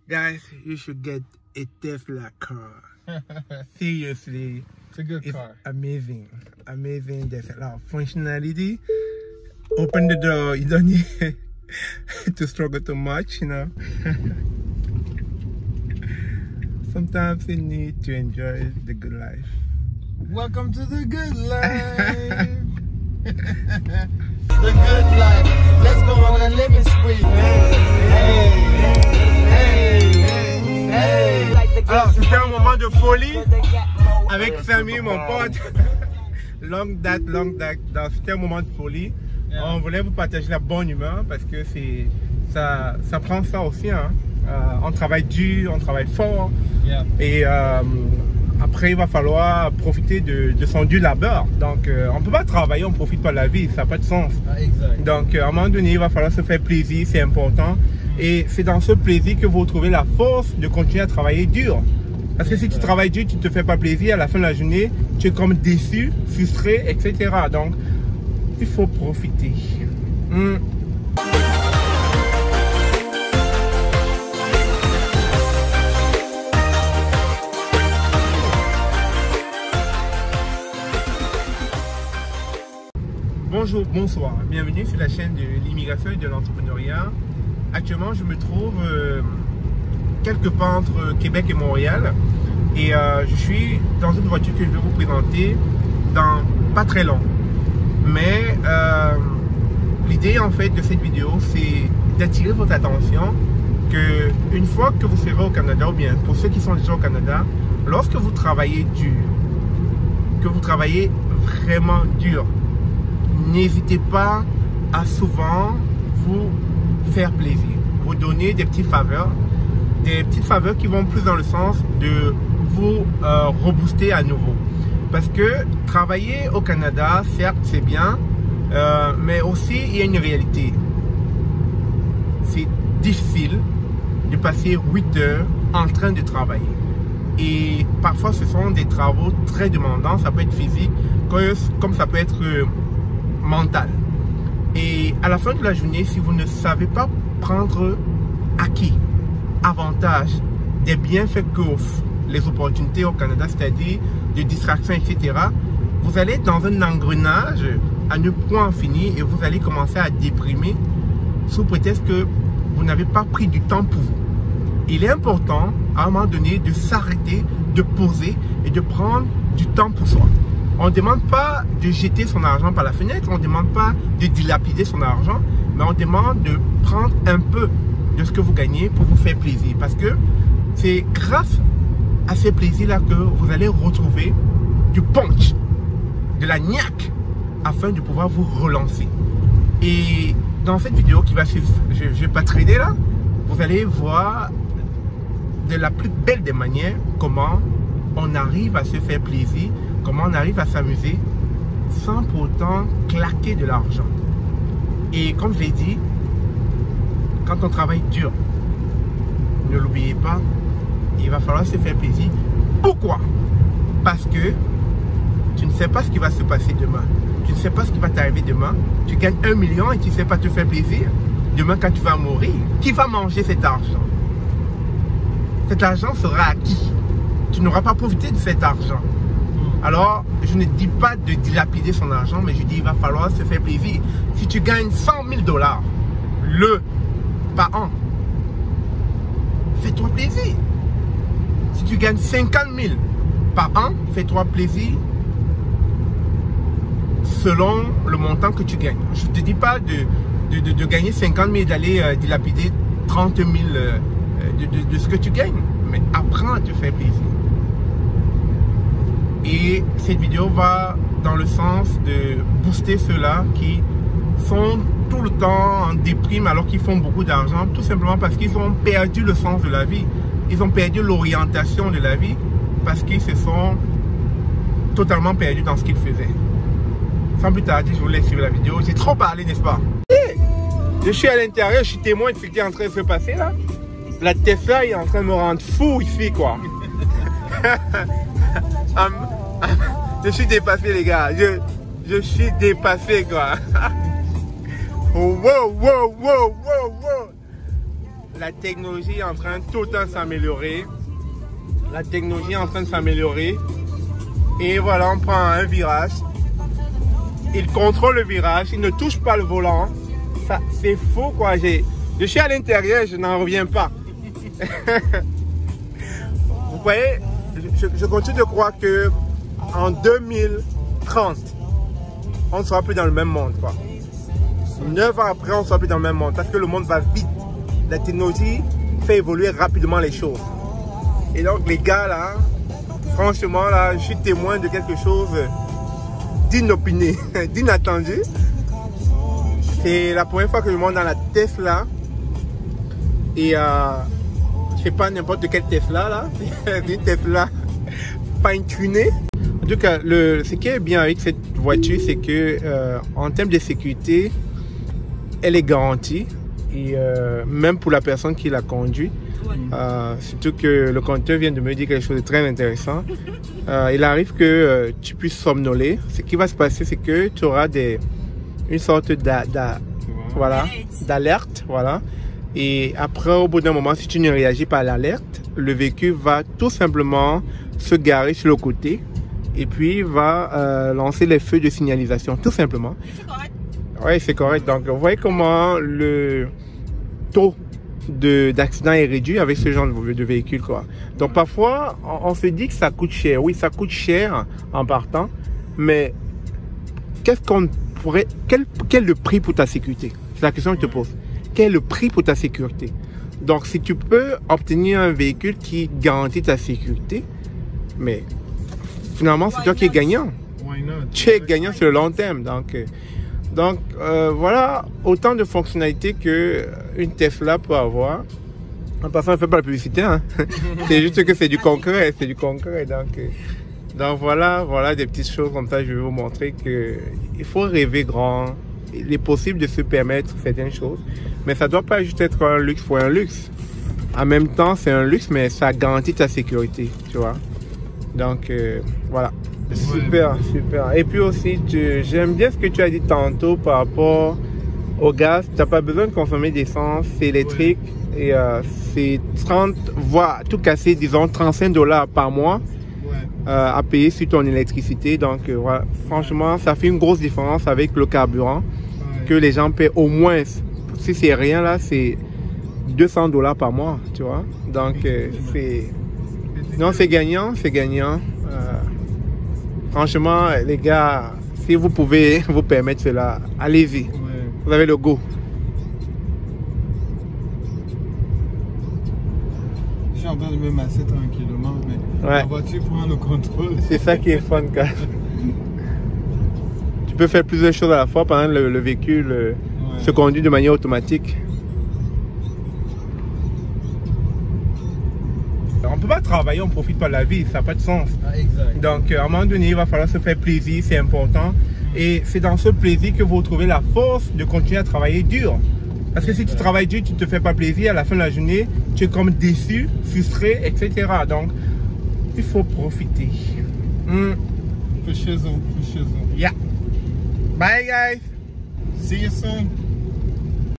Guys, you should get a Tesla car. Seriously. It's a good car. Amazing. Amazing. There's a lot of functionality. Open the door. You don't need to struggle too much, you know. Sometimes you need to enjoy the good life. Welcome to the good life. The good life. Let's go on a living spree. Alors, c'était un moment de folie avec Samy, mon pote. Longue date. C'était un moment de folie. On voulait vous partager la bonne humeur parce que ça prend ça aussi. Hein. On travaille dur, on travaille fort. Et après, il va falloir profiter de son dur labeur. Donc, on ne peut pas travailler, on ne profite pas de la vie. Ça n'a pas de sens. Donc, à un moment donné, il va falloir se faire plaisir, c'est important. Et c'est dans ce plaisir que vous trouvez la force de continuer à travailler dur. Parce que si tu travailles dur, tu ne te fais pas plaisir, à la fin de la journée, tu es comme déçu, frustré, etc. Donc, il faut profiter. Bonjour, bonsoir, bienvenue sur la chaîne de l'immigration et de l'entrepreneuriat. Actuellement, je me trouve quelque part entre Québec et Montréal et je suis dans une voiture que je vais vous présenter dans pas très long. Mais l'idée en fait de cette vidéo, c'est d'attirer votre attention que une fois que vous serez au Canada, ou bien pour ceux qui sont déjà au Canada, lorsque vous travaillez dur, que vous travaillez vraiment dur, n'hésitez pas à souvent vous faire plaisir, vous donner des petites faveurs qui vont plus dans le sens de vous rebooster à nouveau. Parce que travailler au Canada, certes c'est bien, mais aussi il y a une réalité. C'est difficile de passer 8 heures en train de travailler. Et parfois ce sont des travaux très demandants, ça peut être physique, comme ça peut être mental. Et à la fin de la journée, si vous ne savez pas prendre acquis, avantage des bienfaits qu'offrent les opportunités au Canada, c'est-à-dire de distraction, etc., vous allez être dans un engrenage à ne point en finir et vous allez commencer à déprimer sous prétexte que vous n'avez pas pris du temps pour vous. Il est important, à un moment donné, de s'arrêter, de poser et de prendre du temps pour soi. On ne demande pas de jeter son argent par la fenêtre, on ne demande pas de dilapider son argent, mais on demande de prendre un peu de ce que vous gagnez pour vous faire plaisir. Parce que c'est grâce à ces plaisirs-là que vous allez retrouver du punch, de la niaque, afin de pouvoir vous relancer. Et dans cette vidéo qui va suivre, je ne vais pas trader là, vous allez voir de la plus belle des manières comment on arrive à se faire plaisir, comment on arrive à s'amuser sans pour autant claquer de l'argent. Et comme je l'ai dit, quand on travaille dur, ne l'oubliez pas, il va falloir se faire plaisir. Pourquoi? Parce que tu ne sais pas ce qui va se passer demain. Tu ne sais pas ce qui va t'arriver demain. Tu gagnes 1 million et tu ne sais pas te faire plaisir. Demain, quand tu vas mourir, qui va manger cet argent? Cet argent sera à qui? Tu n'auras pas profité de cet argent. Alors, je ne dis pas de dilapider son argent, mais je dis qu'il va falloir se faire plaisir. Si tu gagnes 100 000 $ par an, fais-toi plaisir. Si tu gagnes 50 000 par an, fais-toi plaisir selon le montant que tu gagnes. Je ne te dis pas de gagner 50 000 et d'aller dilapider 30 000 de ce que tu gagnes, mais apprends à te faire plaisir. Et cette vidéo va dans le sens de booster ceux-là qui sont tout le temps en déprime alors qu'ils font beaucoup d'argent, tout simplement parce qu'ils ont perdu le sens de la vie. Ils ont perdu l'orientation de la vie parce qu'ils se sont totalement perdus dans ce qu'ils faisaient. Sans plus tarder, je vous laisse suivre la vidéo. J'ai trop parlé, n'est-ce pas? Je suis à l'intérieur, je suis témoin de ce qui est en train de se passer là. La Tesla est en train de me rendre fou ici, quoi. Je suis dépassé, les gars. Je suis dépassé, quoi. Oh, wow. la technologie est en train tout le temps de s'améliorer. La technologie est en train de s'améliorer. Et voilà, on prend un virage. Il contrôle le virage, il ne touche pas le volant. C'est fou quoi. Je suis à l'intérieur, je n'en reviens pas. Vous voyez, je continue de croire que en 2030, on ne sera plus dans le même monde, quoi. 9 ans après, on ne sera plus dans le même monde parce que le monde va vite. La technologie fait évoluer rapidement les choses. Et donc, les gars, là, franchement, là, je suis témoin de quelque chose d'inopiné, d'inattendu. C'est la première fois que je monte dans la Tesla. Et c'est pas n'importe quelle Tesla, là. C'est une Tesla fine-tunée. En tout cas, ce qui est bien avec cette voiture, c'est que en termes de sécurité, elle est garantie. Et même pour la personne qui la conduit. Surtout que le conducteur vient de me dire quelque chose de très intéressant. Il arrive que tu puisses somnoler. Ce qui va se passer, c'est que tu auras une sorte d'alerte. Voilà. Et après, au bout d'un moment, si tu ne réagis pas à l'alerte, le véhicule va tout simplement se garer sur le côté et puis va lancer les feux de signalisation, tout simplement. C'est correct. Oui, c'est correct. Donc, vous voyez comment le taux d'accident est réduit avec ce genre de véhicule, quoi. Donc, parfois, on se dit que ça coûte cher. Oui, ça coûte cher en partant, mais qu'est-ce qu'on pourrait... Quel est le prix pour ta sécurité? C'est la question que je te pose. Quel est le prix pour ta sécurité? Donc, si tu peux obtenir un véhicule qui garantit ta sécurité, mais finalement, c'est toi qui es gagnant. Tu es gagnant sur le long terme. Donc voilà autant de fonctionnalités qu'une Tesla peut avoir. En passant, on ne fait pas la publicité. Hein. C'est juste que c'est du concret. C'est du concret. Donc voilà des petites choses comme ça. Je vais vous montrer qu'il faut rêver grand. Il est possible de se permettre certaines choses. Mais ça ne doit pas juste être un luxe pour un luxe. En même temps, c'est un luxe, mais ça garantit ta sécurité. Tu vois. Donc voilà. Super, super. Et puis aussi, j'aime bien ce que tu as dit tantôt par rapport au gaz. Tu n'as pas besoin de consommer d'essence, c'est électrique. Et c'est 30, voire tout casser, disons 35 $ par mois à payer sur ton électricité. Donc voilà, franchement, ça fait une grosse différence avec le carburant que les gens paient au moins. Si c'est rien là, c'est 200 $ par mois, tu vois. Donc c'est gagnant, c'est gagnant. Franchement, les gars, si vous pouvez vous permettre cela, allez-y. Ouais. Vous avez le go. Je suis en train de me masser tranquillement, mais la voiture prend le contrôle. C'est ça qui est fun, gars. Tu peux faire plusieurs choses à la fois pendant le véhicule se conduit de manière automatique. On ne peut pas travailler, on ne profite pas de la vie, ça n'a pas de sens. Donc à un moment donné, il va falloir se faire plaisir, c'est important. Et c'est dans ce plaisir que vous retrouvez la force de continuer à travailler dur. Parce que si tu travailles dur, tu ne te fais pas plaisir, à la fin de la journée, tu es comme déçu, frustré, etc. Donc, il faut profiter. For shizzle, for shizzle. Yeah. Bye guys. See you soon.